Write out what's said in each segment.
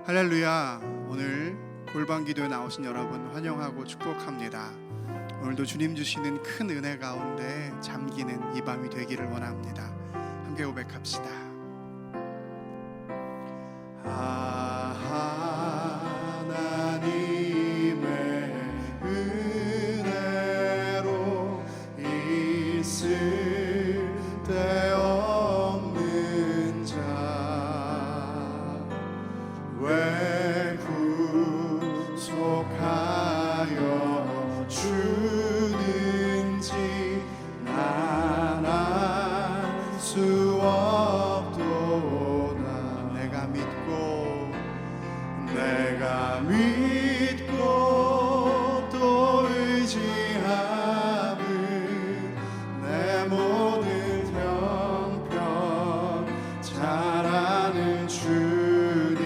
할렐루야. 오늘 골방기도에 나오신 여러분 환영하고 축복합니다. 오늘도 주님 주시는 큰 은혜 가운데 잠기는 이 밤이 되기를 원합니다. 함께 고백합시다. 하나님의 은혜로 있을 때 없는 자 왜 구속하여 주는지 난 알 수 없도다. 내가 믿고 또 의지함은 내 모든 형편 잘 아는 주님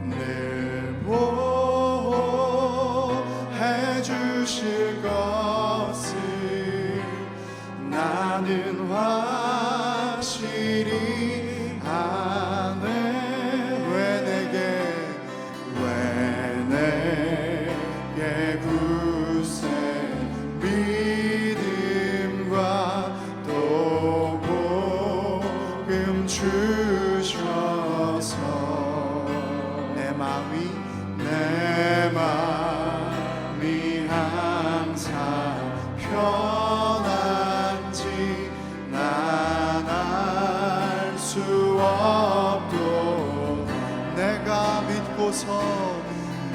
늘 보호해 주실 것을 나는 확실히 아네. 왜 내게 굳센 믿음과 또 복음 주셔서 내 마음이 항상 편한지 난 알 수 없도다.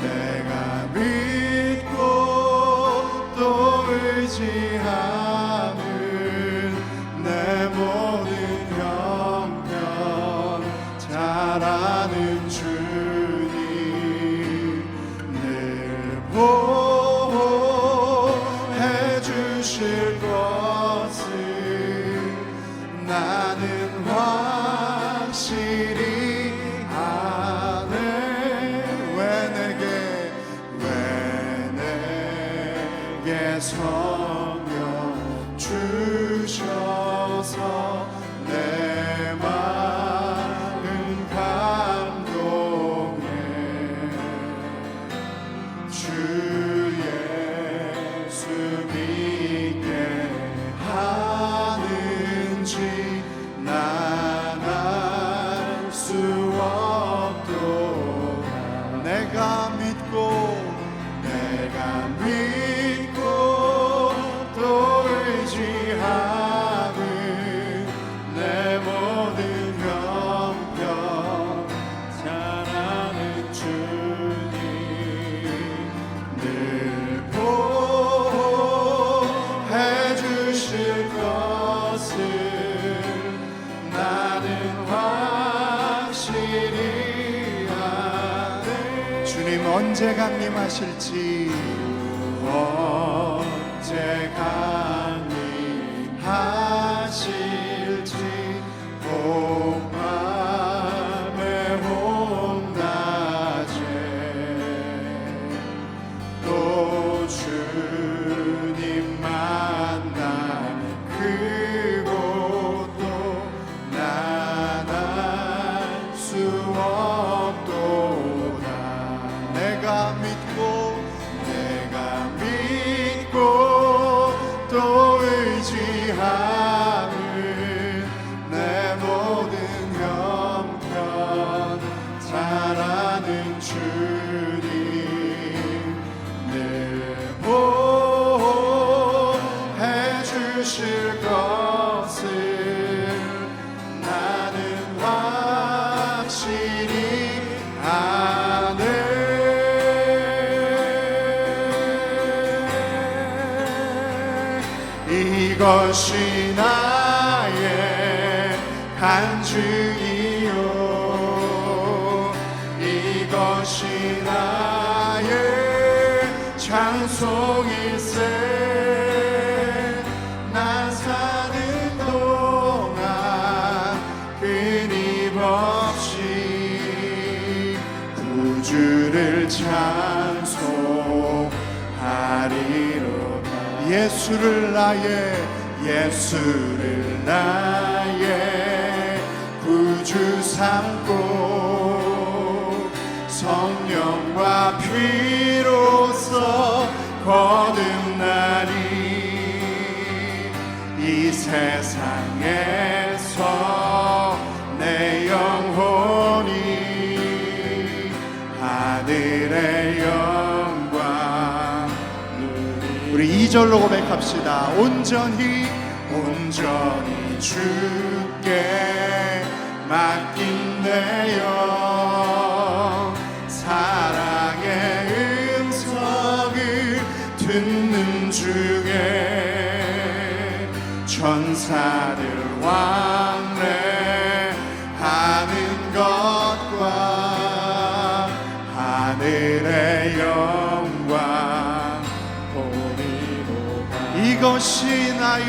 내가 믿고 또 의지함은 내 모든 형편 잘 아는 주님 늘 보호해 주실 것을 나는 확실히 아네. 왜 내게 성령 주셔서 내 마음 감동해 주 예수 믿게 하는지 난 알 수 없도다. 내가 믿고 또 의지함은 내 모든 형편 잘 아는 주님 늘 보호해 주실 것을 나는 확실히 아네. 주님 언제 강림하실지 언제 강림하실지 봄밤의 봄낮에 또 주님 만날 그곳도 난 알 수 없도다. 내가 믿고 또 의지함은 내 모든 형편 잘 아는 주님 늘 보호해 주실 것을 나는 확실히 아네. 이것이 나의 간증이요 이것이 나의 찬송일세. 난 사는 동안 끊임없이 구주를 찬송하리로다. 예수를 나의 구주 삼고 비로소 거듭나니 이 세상에서 내 영혼이 하늘의 영광 누리리. 우리 2절로 고백합시다. 온전히 주께 맡긴 내 영 사랑의 음성을 듣는 중에 천사들 왕래하는 것과 하늘의 영광 보리로다. 이것이 나의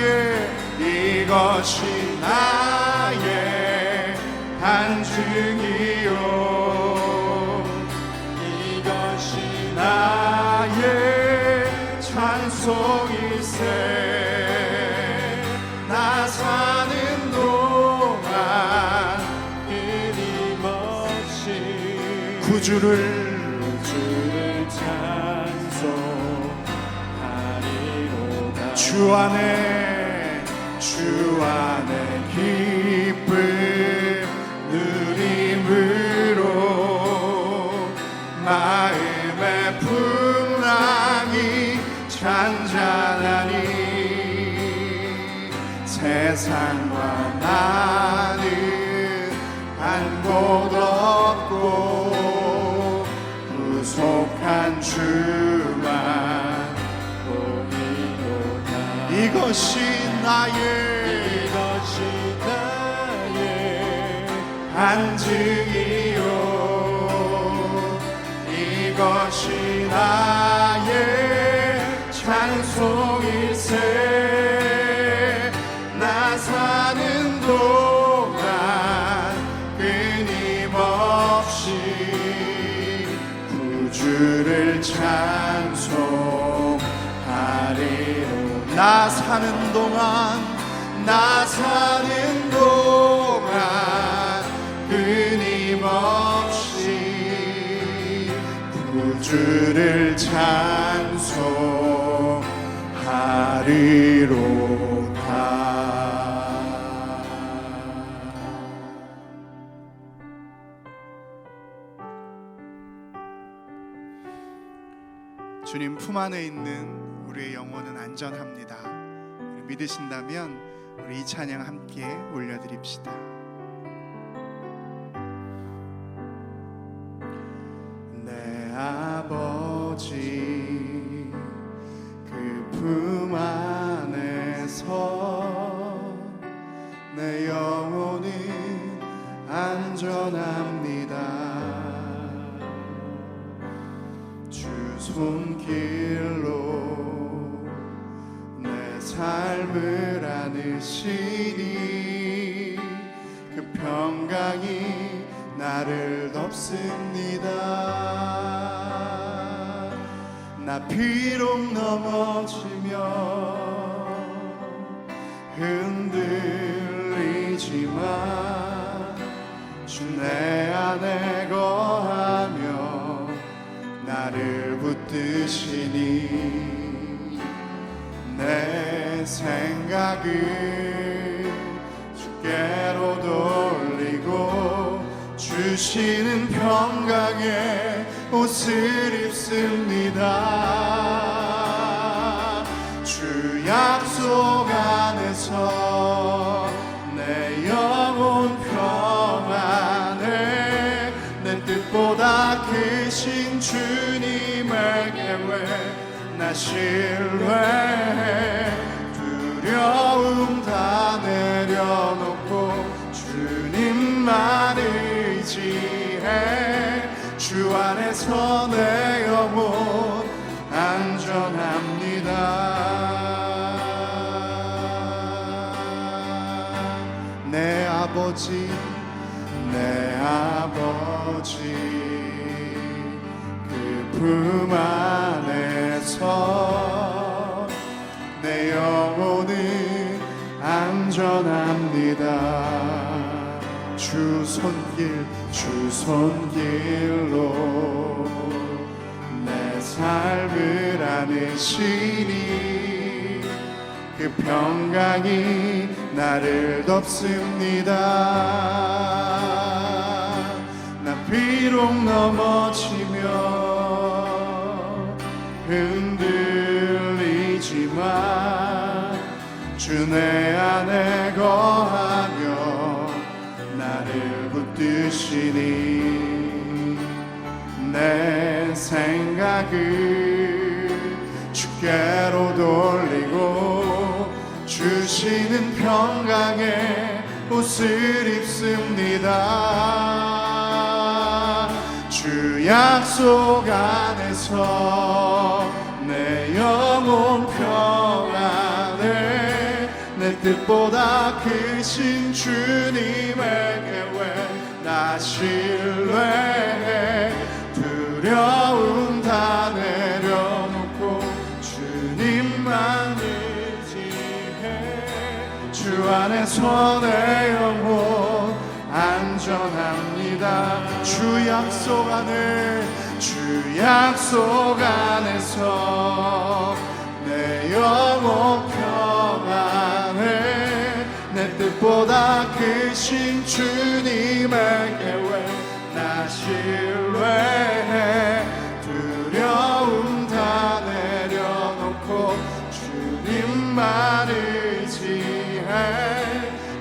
반증이요 이것이 나의 찬송일세. 나 사는 동안 끊임없이 구주를 찬송하리로다. 주 안에 기쁨 누림으로 마음의 풍랑이 잔잔하니 세상과 나는 한 곳 없고 구속한 주만 보이로다. 이것이 나의 반증이요 이것이 나의 찬송일세. 나 사는 동안 끊임없이 구주를 찬송하리로. 나 사는 동안 끊임없이 구주를 찬송하리로다. 주님 품 안에 있는 우리의 영혼은 안전합니다. 믿으신다면 우리 이 찬양 함께 올려드립시다. 내 아버지 그 품 안에서 내 영혼은 안전합니다. 주 손길로 내 삶을 안으시니 그 평강이 나를 덮습니다. 나 비록 넘어지며 흔들리지만 주 내 안에 거하며 나를 붙드시니 내 생각을 주께로 돌리고 주시는 평강의 옷을 입습니다. 주 약속 안에서 내 영혼 평안해. 내 뜻보다 크신 주님의 계획 나 신뢰해. 두려움 다 내려놓고 주님만 의지해. 주 안에서 내 영혼 안전합니다. 내 아버지 그 품 안에서 내 영혼은 안전합니다. 주 손길로 삶을 안으시니 그 평강이 나를 덮습니다. 나 비록 넘어지며 흔들리지만 주 내 안에 거하며 나를 붙드시니 내 생각을 주께로 돌리고 주시는 평강의 옷을 입습니다. 주 약속 안에서 내 영혼 평안해 내 뜻보다 크신 주님의 계획 나 신뢰해 두려움 다 내려놓고 주님만 의지해 주 안에서 내 영혼 안전합니다. 주 약속 안에서 내 영혼 평안해 내 뜻보다 크신 주님의 계획 나 신뢰해 두려움 다 내려놓고 주님만 의지해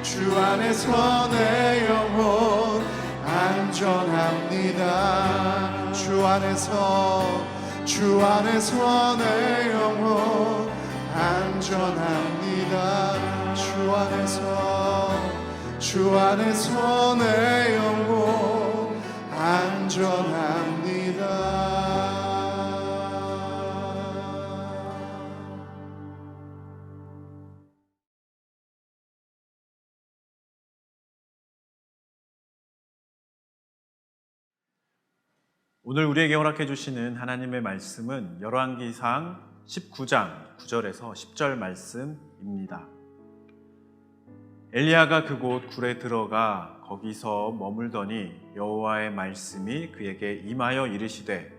주 안에서 내 영혼 안전합니다. 주 안에서 내 영혼 안전합니다. 주 안에서 내 영혼 안전합니다. 오늘 우리에게 허락해 주시는 하나님의 말씀은 열왕기상 19장 9절에서 10절 말씀입니다. 엘리야가 그곳 굴에 들어가 거기서 머물더니 여호와의 말씀이 그에게 임하여 이르시되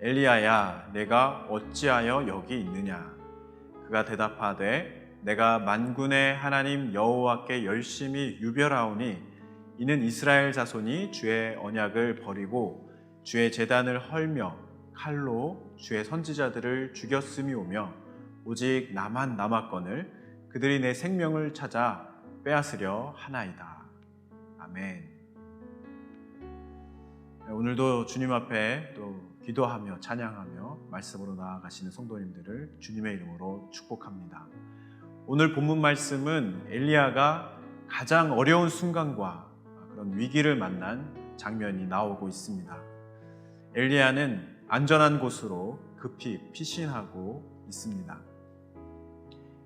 엘리야야 내가 어찌하여 여기 있느냐. 그가 대답하되 내가 만군의 하나님 여호와께 열심히 유별하오니 이는 이스라엘 자손이 주의 언약을 버리고 주의 제단을 헐며 칼로 주의 선지자들을 죽였음이오며 오직 나만 남았거늘 그들이 내 생명을 찾아 빼앗으려 하나이다. 아멘. 오늘도 주님 앞에 또 기도하며 찬양하며 말씀으로 나아가시는 성도님들을 주님의 이름으로 축복합니다. 오늘 본문 말씀은 엘리야가 가장 어려운 순간과 그런 위기를 만난 장면이 나오고 있습니다. 엘리야는 안전한 곳으로 급히 피신하고 있습니다.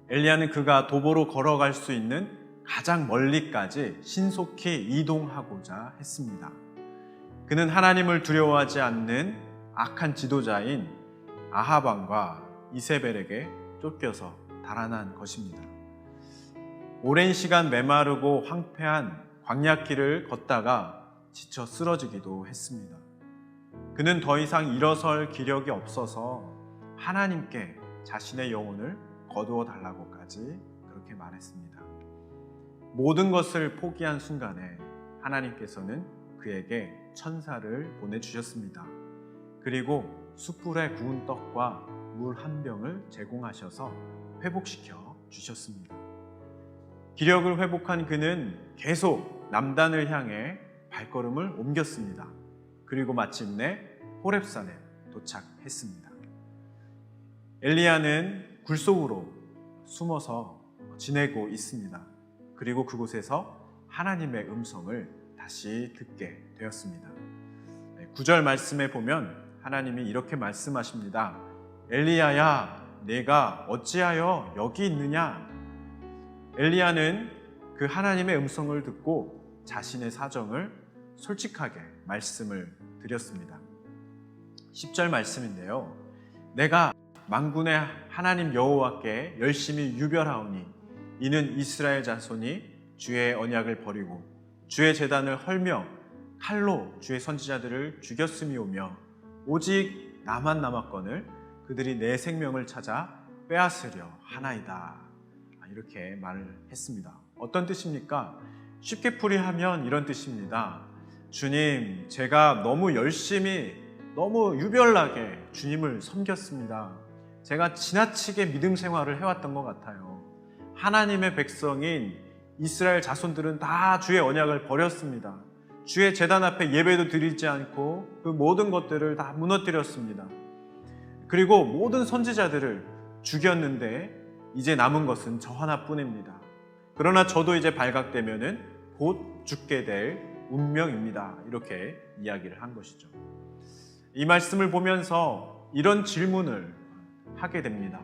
엘리야는 그가 도보로 걸어갈 수 있는 가장 멀리까지 신속히 이동하고자 했습니다. 그는 하나님을 두려워하지 않는 악한 지도자인 아합 왕과 이세벨에게 쫓겨서 달아난 것입니다. 오랜 시간 메마르고 황폐한 광야길을 걷다가 지쳐 쓰러지기도 했습니다. 그는 더 이상 일어설 기력이 없어서 하나님께 자신의 영혼을 거두어 달라고까지 그렇게 말했습니다. 모든 것을 포기한 순간에 하나님께서는 그에게 천사를 보내주셨습니다. 그리고 숯불에 구운 떡과 물 한 병을 제공하셔서 회복시켜 주셨습니다. 기력을 회복한 그는 계속 남단을 향해 발걸음을 옮겼습니다. 그리고 마침내 호렙산에 도착했습니다. 엘리야는 굴 속으로 숨어서 지내고 있습니다. 그리고 그곳에서 하나님의 음성을 다시 듣게 되었습니다. 9절 말씀에 보면 하나님이 이렇게 말씀하십니다. 엘리야야, 내가 어찌하여 여기 있느냐? 엘리야는 그 하나님의 음성을 듣고 자신의 사정을 솔직하게 말씀을 드렸습니다. 10절 말씀인데요. 내가 만군의 하나님 여호와께 열심히 유별하오니 이는 이스라엘 자손이 주의 언약을 버리고 주의 제단을 헐며 칼로 주의 선지자들을 죽였음이오며 오직 나만 남았거늘 그들이 내 생명을 찾아 빼앗으려 하나이다. 이렇게 말을 했습니다. 어떤 뜻입니까? 쉽게 풀이하면 이런 뜻입니다. 주님, 제가 너무 열심히, 너무 유별나게 주님을 섬겼습니다. 제가 지나치게 믿음 생활을 해왔던 것 같아요. 하나님의 백성인 이스라엘 자손들은 다 주의 언약을 버렸습니다. 주의 제단 앞에 예배도 드리지 않고 그 모든 것들을 다 무너뜨렸습니다. 그리고 모든 선지자들을 죽였는데 이제 남은 것은 저 하나뿐입니다. 그러나 저도 이제 발각되면은 곧 죽게 될 운명입니다. 이렇게 이야기를 한 것이죠. 이 말씀을 보면서 이런 질문을 하게 됩니다.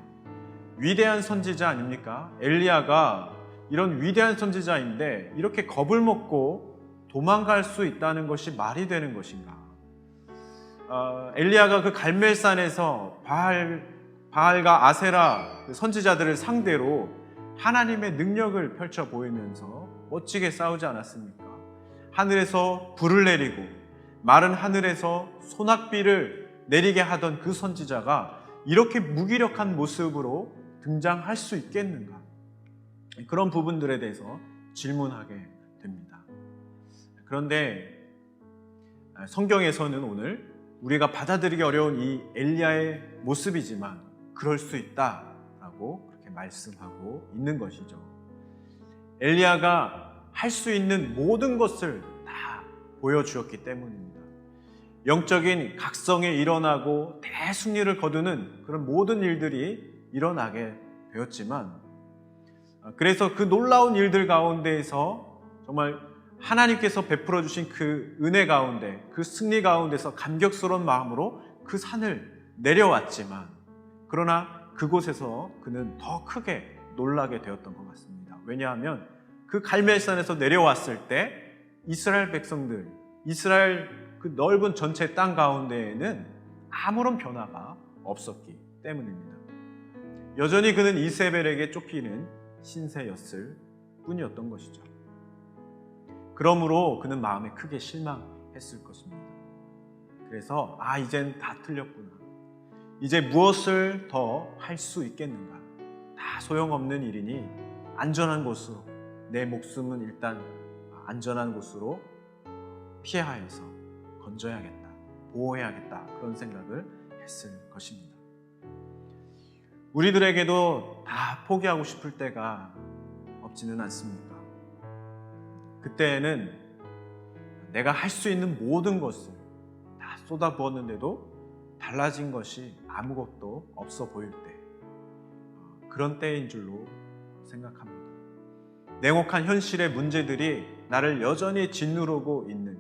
위대한 선지자 아닙니까? 엘리야가 이런 위대한 선지자인데 이렇게 겁을 먹고 도망갈 수 있다는 것이 말이 되는 것인가? 엘리야가 그 갈멜산에서 바알과 아세라 선지자들을 상대로 하나님의 능력을 펼쳐 보이면서 멋지게 싸우지 않았습니까? 하늘에서 불을 내리고 마른 하늘에서 소낙비를 내리게 하던 그 선지자가 이렇게 무기력한 모습으로 등장할 수 있겠는가? 그런 부분들에 대해서 질문하게 됩니다. 그런데 성경에서는 오늘 우리가 받아들이기 어려운 이 엘리야의 모습이지만 그럴 수 있다라고 그렇게 말씀하고 있는 것이죠. 엘리야가 할 수 있는 모든 것을 다 보여주었기 때문입니다. 영적인 각성에 일어나고 대승리를 거두는 그런 모든 일들이 일어나게 되었지만, 그래서 그 놀라운 일들 가운데에서 정말 하나님께서 베풀어 주신 그 은혜 가운데, 그 승리 가운데서 감격스러운 마음으로 그 산을 내려왔지만, 그러나 그곳에서 그는 더 크게 놀라게 되었던 것 같습니다. 왜냐하면 그 갈멜산에서 내려왔을 때 이스라엘 백성들, 이스라엘 그 넓은 전체 땅 가운데에는 아무런 변화가 없었기 때문입니다. 여전히 그는 이세벨에게 쫓기는 신세였을 뿐이었던 것이죠. 그러므로 그는 마음에 크게 실망했을 것입니다. 그래서 이젠 다 틀렸구나. 이제 무엇을 더 할 수 있겠는가? 다 소용없는 일이니 안전한 곳으로, 내 목숨은 일단 안전한 곳으로 피하여서 건져야겠다, 보호해야겠다, 그런 생각을 했을 것입니다. 우리들에게도 다 포기하고 싶을 때가 없지는 않습니까? 그때에는 내가 할 수 있는 모든 것을 다 쏟아부었는데도 달라진 것이 아무것도 없어 보일 때, 그런 때인 줄로 생각합니다. 냉혹한 현실의 문제들이 나를 여전히 짓누르고 있는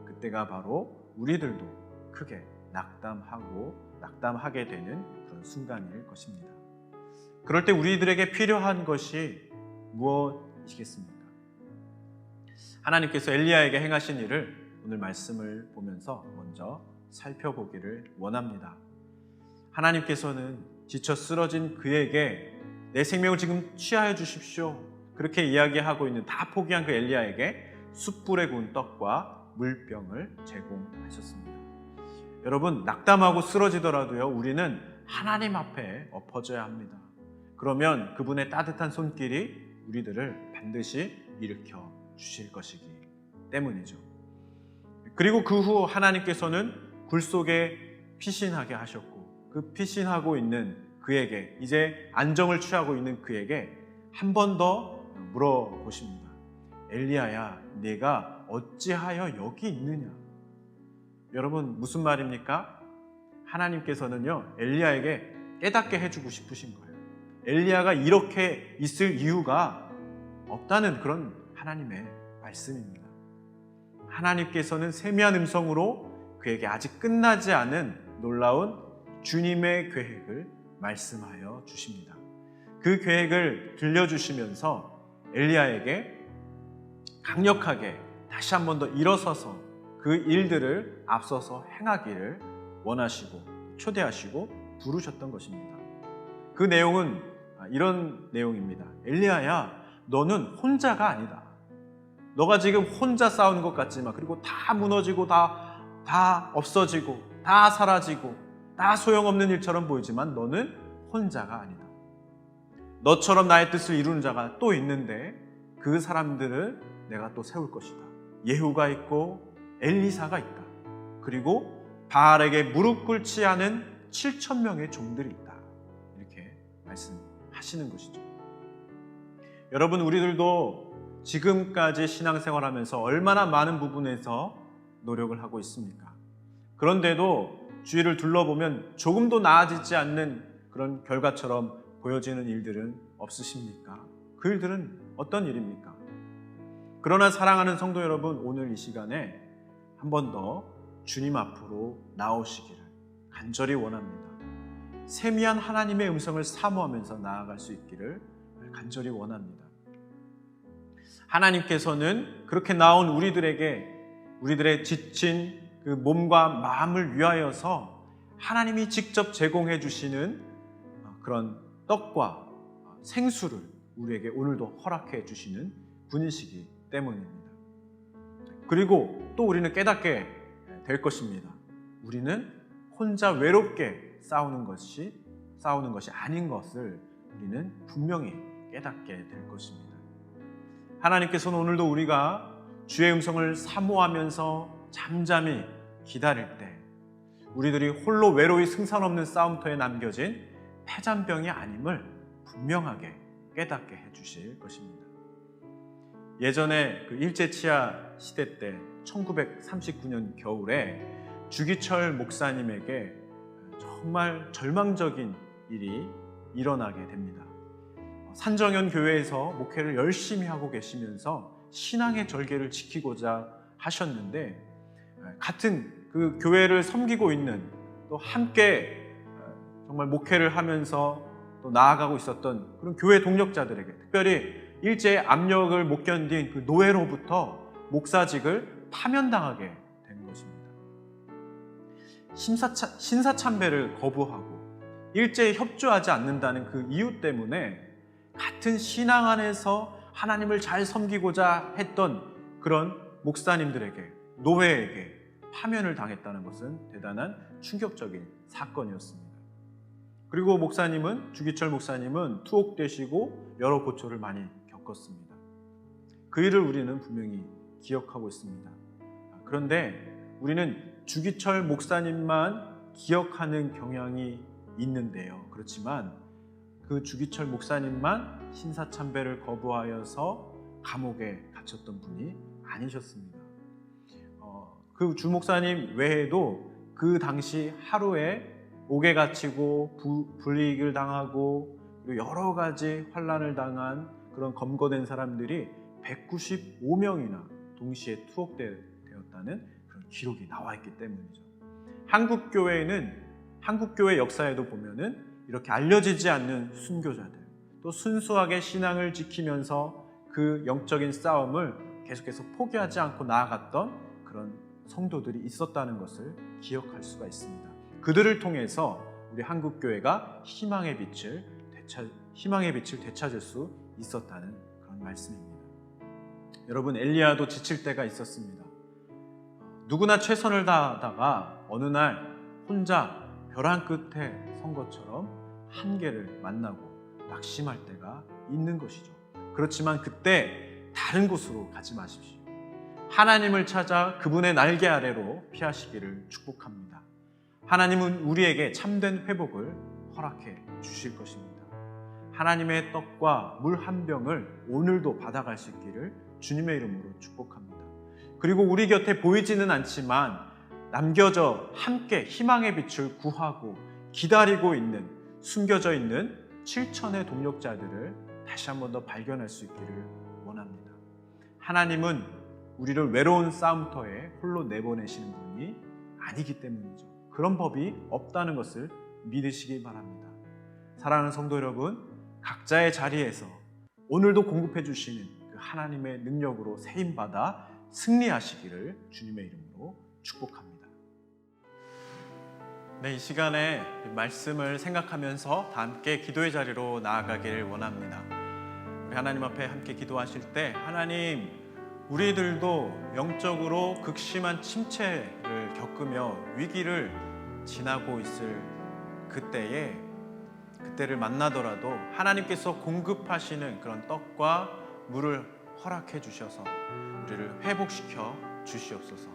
그때가 바로 우리들도 크게 낙담하게 되는 그런 순간일 것입니다. 그럴 때 우리들에게 필요한 것이 무엇이겠습니까? 하나님께서 엘리야에게 행하신 일을 오늘 말씀을 보면서 먼저 살펴보기를 원합니다. 하나님께서는 지쳐 쓰러진 그에게 내 생명을 지금 취하여 주십시오, 그렇게 이야기하고 있는, 다 포기한 그 엘리야에게 숯불에 구운 떡과 물병을 제공하셨습니다. 여러분, 낙담하고 쓰러지더라도요, 우리는 하나님 앞에 엎어져야 합니다. 그러면 그분의 따뜻한 손길이 우리들을 반드시 일으켜 주실 것이기 때문이죠. 그리고 그 후 하나님께서는 굴 속에 피신하게 하셨고, 그 피신하고 있는 그에게, 이제 안정을 취하고 있는 그에게 한 번 더 물어보십니다. 엘리야야, 네가 어찌하여 여기 있느냐? 여러분, 무슨 말입니까? 하나님께서는요, 엘리야에게 깨닫게 해주고 싶으신 거예요. 엘리야가 이렇게 있을 이유가 없다는 그런 하나님의 말씀입니다. 하나님께서는 세미한 음성으로 그에게 아직 끝나지 않은 놀라운 주님의 계획을 말씀하여 주십니다. 그 계획을 들려주시면서 엘리야에게 강력하게 다시 한 번 더 일어서서 그 일들을 앞서서 행하기를 원하시고 초대하시고 부르셨던 것입니다. 그 내용은 이런 내용입니다. 엘리야야, 너는 혼자가 아니다. 너가 지금 혼자 싸우는 것 같지만, 그리고 다 무너지고 다 없어지고 다 사라지고 나 소용없는 일처럼 보이지만 너는 혼자가 아니다. 너처럼 나의 뜻을 이루는 자가 또 있는데 그 사람들을 내가 또 세울 것이다. 예후가 있고 엘리사가 있다. 그리고 바알에게 무릎 꿇지 않은 7,000명의 종들이 있다. 이렇게 말씀하시는 것이죠. 여러분, 우리들도 지금까지 신앙생활하면서 얼마나 많은 부분에서 노력을 하고 있습니까? 그런데도 주위를 둘러보면 조금도 나아지지 않는 그런 결과처럼 보여지는 일들은 없으십니까? 그 일들은 어떤 일입니까? 그러나 사랑하는 성도 여러분, 오늘 이 시간에 한 번 더 주님 앞으로 나오시기를 간절히 원합니다. 세미한 하나님의 음성을 사모하면서 나아갈 수 있기를 간절히 원합니다. 하나님께서는 그렇게 나온 우리들의 지친 그 몸과 마음을 위하여서 하나님이 직접 제공해 주시는 그런 떡과 생수를 우리에게 오늘도 허락해 주시는 분이시기 때문입니다. 그리고 또 우리는 깨닫게 될 것입니다. 우리는 혼자 외롭게 싸우는 것이 아닌 것을 우리는 분명히 깨닫게 될 것입니다. 하나님께서는 오늘도 우리가 주의 음성을 사모하면서 잠잠히 기다릴 때 우리들이 홀로 외로이 승산 없는 싸움터에 남겨진 패잔병이 아님을 분명하게 깨닫게 해주실 것입니다. 예전에 그 일제치하 시대 때 1939년 겨울에 주기철 목사님에게 정말 절망적인 일이 일어나게 됩니다. 산정현 교회에서 목회를 열심히 하고 계시면서 신앙의 절개를 지키고자 하셨는데 같은 그 교회를 섬기고 있는 또 함께 정말 목회를 하면서 또 나아가고 있었던 그런 교회 동력자들에게 특별히 일제의 압력을 못 견딘 그 노예로부터 목사직을 파면당하게 된 것입니다. 신사참배를 거부하고 일제에 협조하지 않는다는 그 이유 때문에 같은 신앙 안에서 하나님을 잘 섬기고자 했던 그런 목사님들에게, 노예에게 파면을 당했다는 것은 대단한 충격적인 사건이었습니다. 그리고 주기철 목사님은 투옥되시고 여러 고초를 많이 겪었습니다. 그 일을 우리는 분명히 기억하고 있습니다. 그런데 우리는 주기철 목사님만 기억하는 경향이 있는데요. 그렇지만 그 주기철 목사님만 신사참배를 거부하여서 감옥에 갇혔던 분이 아니셨습니다. 그 주 목사님 외에도 그 당시 하루에 옥에 갇히고 불이익을 당하고 그리고 여러 가지 환난을 당한 그런 검거된 사람들이 195명이나 동시에 투옥되었다는 그런 기록이 나와 있기 때문이죠. 한국교회 역사에도 보면은 이렇게 알려지지 않는 순교자들, 또 순수하게 신앙을 지키면서 그 영적인 싸움을 계속해서 포기하지 않고 나아갔던 그런 성도들이 있었다는 것을 기억할 수가 있습니다. 그들을 통해서 우리 한국교회가 희망의 빛을 되찾을 수 있었다는 그런 말씀입니다. 여러분, 엘리야도 지칠 때가 있었습니다. 누구나 최선을 다하다가 어느 날 혼자 벼랑 끝에 선 것처럼 한계를 만나고 낙심할 때가 있는 것이죠. 그렇지만 그때 다른 곳으로 가지 마십시오. 하나님을 찾아 그분의 날개 아래로 피하시기를 축복합니다. 하나님은 우리에게 참된 회복을 허락해 주실 것입니다. 하나님의 떡과 물 한 병을 오늘도 받아갈 수 있기를 주님의 이름으로 축복합니다. 그리고 우리 곁에 보이지는 않지만 남겨져 함께 희망의 빛을 구하고 기다리고 있는, 숨겨져 있는 7천의 동력자들을 다시 한 번 더 발견할 수 있기를 원합니다. 하나님은 우리를 외로운 싸움터에 홀로 내보내시는 분이 아니기 때문이죠. 그런 법이 없다는 것을 믿으시기 바랍니다. 사랑하는 성도 여러분, 각자의 자리에서 오늘도 공급해 주시는 그 하나님의 능력으로 세임받아 승리하시기를 주님의 이름으로 축복합니다. 네, 이 시간에 말씀을 생각하면서 다 함께 기도의 자리로 나아가기를 원합니다. 우리 하나님 앞에 함께 기도하실 때 하나님, 우리들도 영적으로 극심한 침체를 겪으며 위기를 지나고 있을 그때를 만나더라도 하나님께서 공급하시는 그런 떡과 물을 허락해 주셔서 우리를 회복시켜 주시옵소서.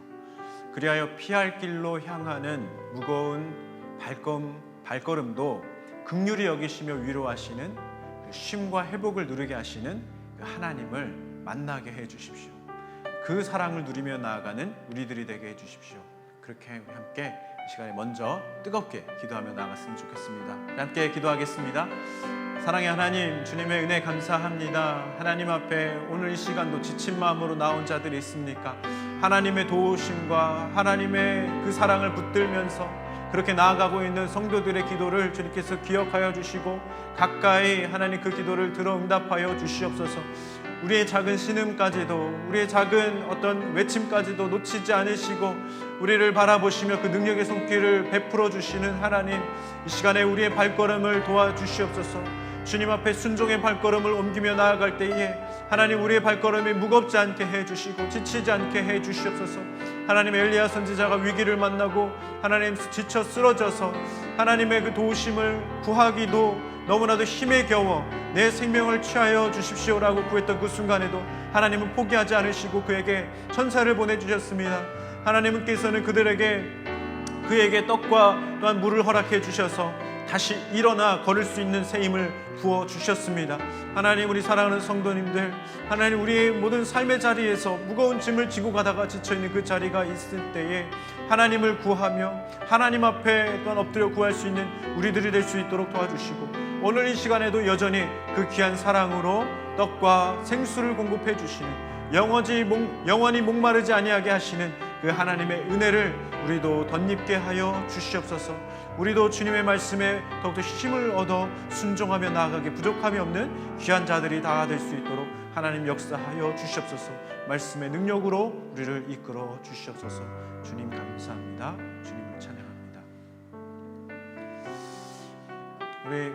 그리하여 피할 길로 향하는 무거운 발걸음도 긍휼히 여기시며 위로하시는 그 쉼과 회복을 누리게 하시는 그 하나님을 만나게 해 주십시오. 그 사랑을 누리며 나아가는 우리들이 되게 해 주십시오. 그렇게 우리 함께 이 시간에 먼저 뜨겁게 기도하며 나아갔으면 좋겠습니다. 함께 기도하겠습니다. 사랑의 하나님, 주님의 은혜 감사합니다. 하나님 앞에 오늘 이 시간도 지친 마음으로 나온 자들이 있습니까? 하나님의 도우심과 하나님의 그 사랑을 붙들면서 그렇게 나아가고 있는 성도들의 기도를 주님께서 기억하여 주시고 가까이 하나님 그 기도를 들어 응답하여 주시옵소서. 우리의 작은 신음까지도, 우리의 작은 어떤 외침까지도 놓치지 않으시고 우리를 바라보시며 그 능력의 손길을 베풀어 주시는 하나님, 이 시간에 우리의 발걸음을 도와주시옵소서. 주님 앞에 순종의 발걸음을 옮기며 나아갈 때에 하나님 우리의 발걸음이 무겁지 않게 해주시고 지치지 않게 해주시옵소서. 하나님, 엘리야 선지자가 위기를 만나고 하나님 지쳐 쓰러져서 하나님의 그 도우심을 구하기도 너무나도 힘에 겨워 내 생명을 취하여 주십시오라고 구했던 그 순간에도 하나님은 포기하지 않으시고 그에게 천사를 보내주셨습니다. 하나님께서는 그에게 떡과 또한 물을 허락해 주셔서 다시 일어나 걸을 수 있는 새 힘을 부어주셨습니다. 하나님, 우리 사랑하는 성도님들, 하나님 우리의 모든 삶의 자리에서 무거운 짐을 지고 가다가 지쳐있는 그 자리가 있을 때에 하나님을 구하며 하나님 앞에 또한 엎드려 구할 수 있는 우리들이 될 수 있도록 도와주시고 오늘 이 시간에도 여전히 그 귀한 사랑으로 떡과 생수를 공급해 주시는 영원히 목마르지 아니하게 하시는 그 하나님의 은혜를 우리도 덧입게 하여 주시옵소서. 우리도 주님의 말씀에 더욱더 힘을 얻어 순종하며 나아가게 부족함이 없는 귀한 자들이 다 될 수 있도록 하나님 역사하여 주시옵소서. 말씀의 능력으로 우리를 이끌어 주시옵소서. 주님 감사합니다. 주님을 찬양합니다. 우리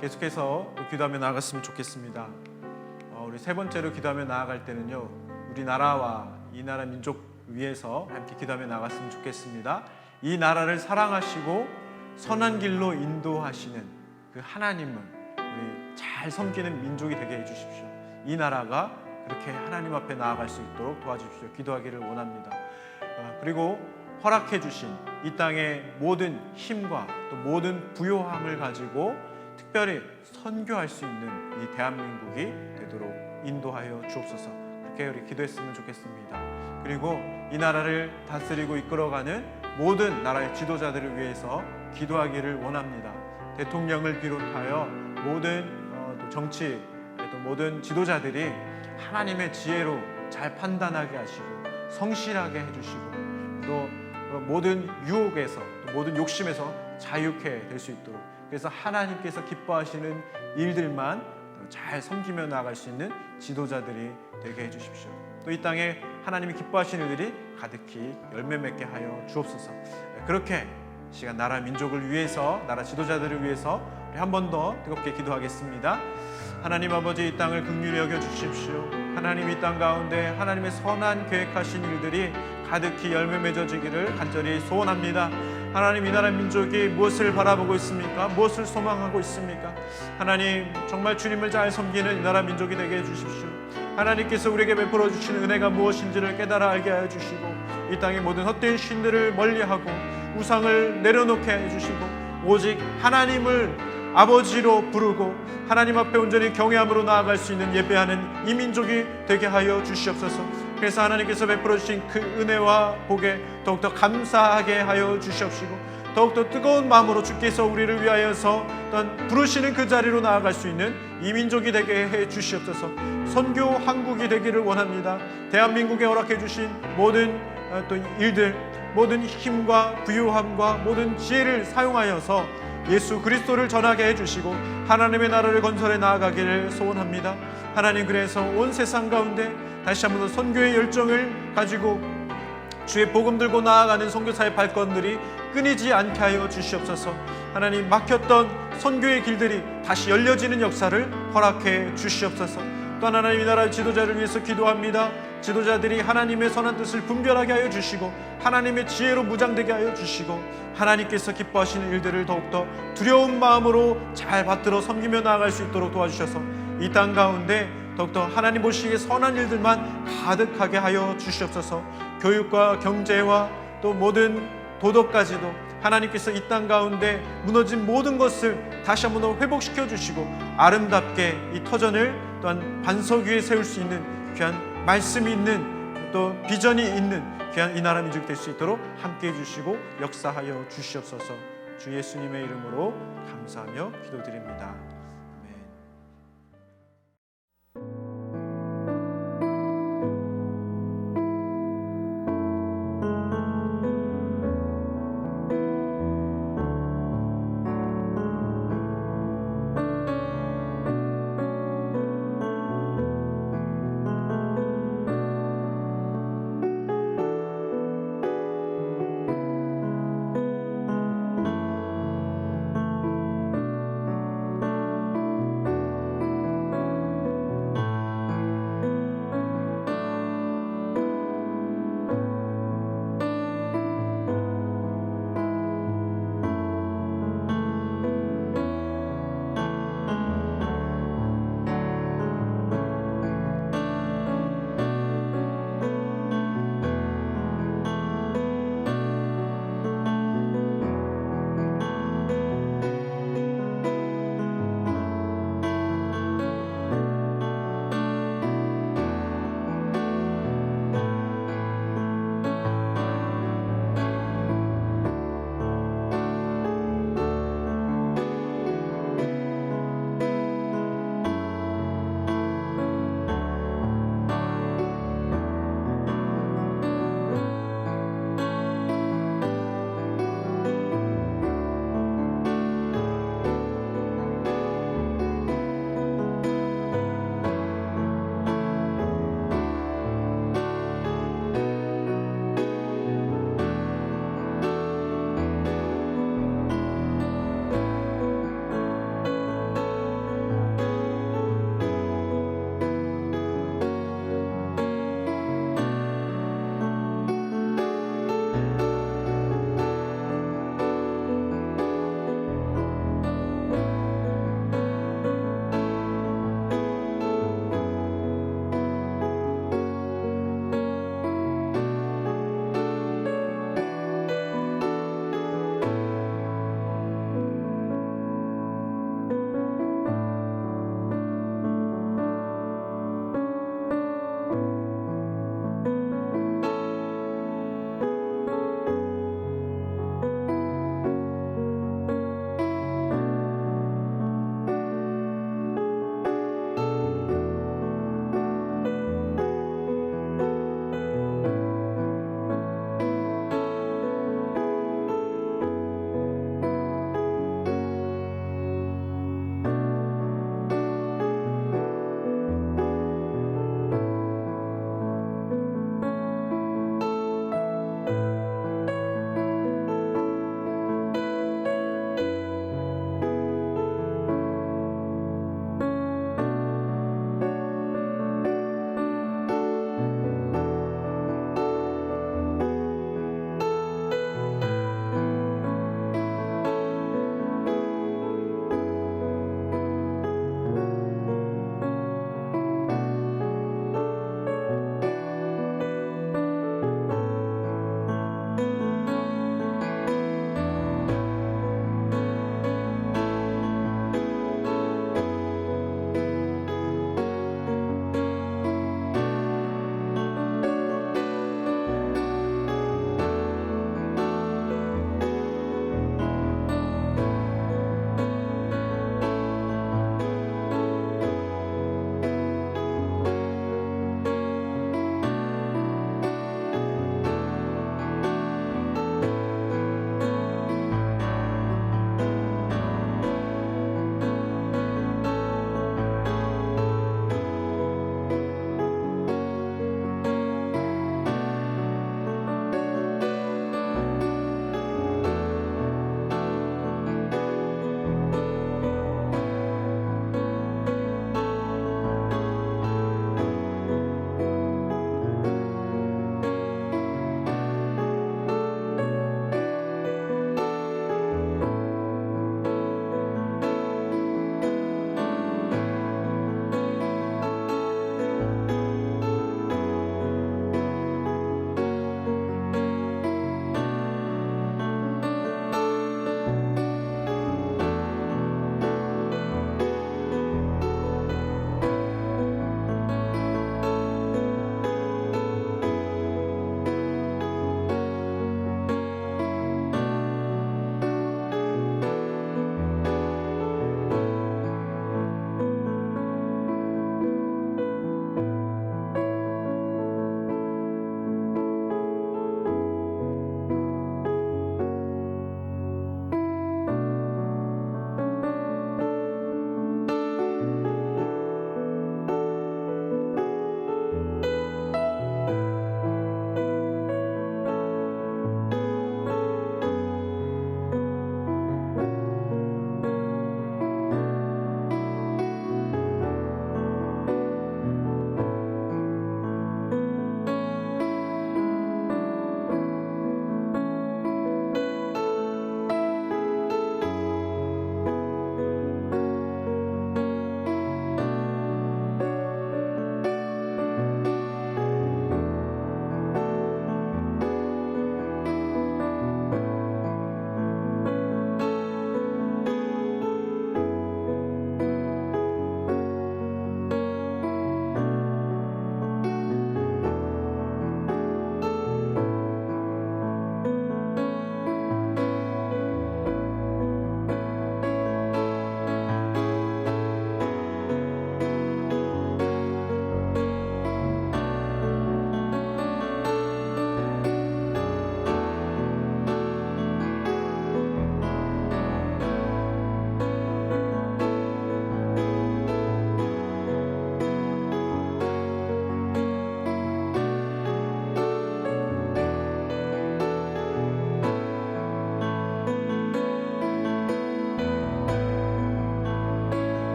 계속해서 기도하며 나아갔으면 좋겠습니다. 우리 세 번째로 기도하며 나아갈 때는요, 우리나라와 이 나라 민족 위해서 함께 기도하며 나아갔으면 좋겠습니다. 이 나라를 사랑하시고 선한 길로 인도하시는 그 하나님을 우리 잘 섬기는 민족이 되게 해주십시오. 이 나라가 그렇게 하나님 앞에 나아갈 수 있도록 도와주십시오. 기도하기를 원합니다. 그리고 허락해 주신 이 땅의 모든 힘과 또 모든 부요함을 가지고 특별히 선교할 수 있는 이 대한민국이 되도록 인도하여 주옵소서. 그렇게 우리 기도했으면 좋겠습니다. 그리고 이 나라를 다스리고 이끌어가는 모든 나라의 지도자들을 위해서 기도하기를 원합니다. 대통령을 비롯하여 모든 정치 또 모든 지도자들이 하나님의 지혜로 잘 판단하게 하시고 성실하게 해주시고 또 모든 유혹에서 또 모든 욕심에서 자유케 될 수 있도록, 그래서 하나님께서 기뻐하시는 일들만 잘 섬기며 나아갈 수 있는 지도자들이 되게 해주십시오. 또 이 땅에 하나님이 기뻐하시는 일들이 가득히 열매 맺게 하여 주옵소서. 그렇게 시간 나라 민족을 위해서, 나라 지도자들을 위해서 우리 한 번 더 뜨겁게 기도하겠습니다. 하나님 아버지, 이 땅을 긍휼히 여겨 주십시오. 하나님, 이 땅 가운데 하나님의 선한 계획하신 일들이 가득히 열매 맺어지기를 간절히 소원합니다. 하나님, 이 나라 민족이 무엇을 바라보고 있습니까? 무엇을 소망하고 있습니까? 하나님, 정말 주님을 잘 섬기는 이 나라 민족이 되게 해주십시오. 하나님께서 우리에게 베풀어 주시는 은혜가 무엇인지를 깨달아 알게 하여 주시고 이 땅의 모든 헛된 신들을 멀리하고 우상을 내려놓게 해주시고 오직 하나님을 아버지로 부르고 하나님 앞에 온전히 경외함으로 나아갈 수 있는 예배하는 이 민족이 되게 하여 주시옵소서. 그래서 하나님께서 베풀어 주신 그 은혜와 복에 더욱더 감사하게 하여 주시옵시고 더욱더 뜨거운 마음으로 주께서 우리를 위하여서 부르시는 그 자리로 나아갈 수 있는 이 민족이 되게 해 주시옵소서. 선교 한국이 되기를 원합니다. 대한민국에 허락해 주신 모든 또 일들, 모든 힘과 부유함과 모든 지혜를 사용하여서 예수 그리스도를 전하게 해주시고 하나님의 나라를 건설해 나아가기를 소원합니다. 하나님, 그래서 온 세상 가운데 다시 한번 더 선교의 열정을 가지고 주의 복음 들고 나아가는 선교사의 발걸음들이 끊이지 않게 하여 주시옵소서. 하나님, 막혔던 선교의 길들이 다시 열려지는 역사를 허락해 주시옵소서. 또한 하나님, 이 나라 지도자를 위해서 기도합니다. 지도자들이 하나님의 선한 뜻을 분별하게 하여 주시고 하나님의 지혜로 무장되게 하여 주시고 하나님께서 기뻐하시는 일들을 더욱더 두려운 마음으로 잘 받들어 섬기며 나아갈 수 있도록 도와주셔서 이 땅 가운데 더욱더 하나님 보시기에 선한 일들만 가득하게 하여 주시옵소서. 교육과 경제와 또 모든 도덕까지도 하나님께서 이 땅 가운데 무너진 모든 것을 다시 한번 더 회복시켜 주시고 아름답게 이 터전을 또한 반석 위에 세울 수 있는 귀한 말씀이 있는 또 비전이 있는 귀한 이 나라 민족이 될 수 있도록 함께해 주시고 역사하여 주시옵소서. 주 예수님의 이름으로 감사하며 기도드립니다.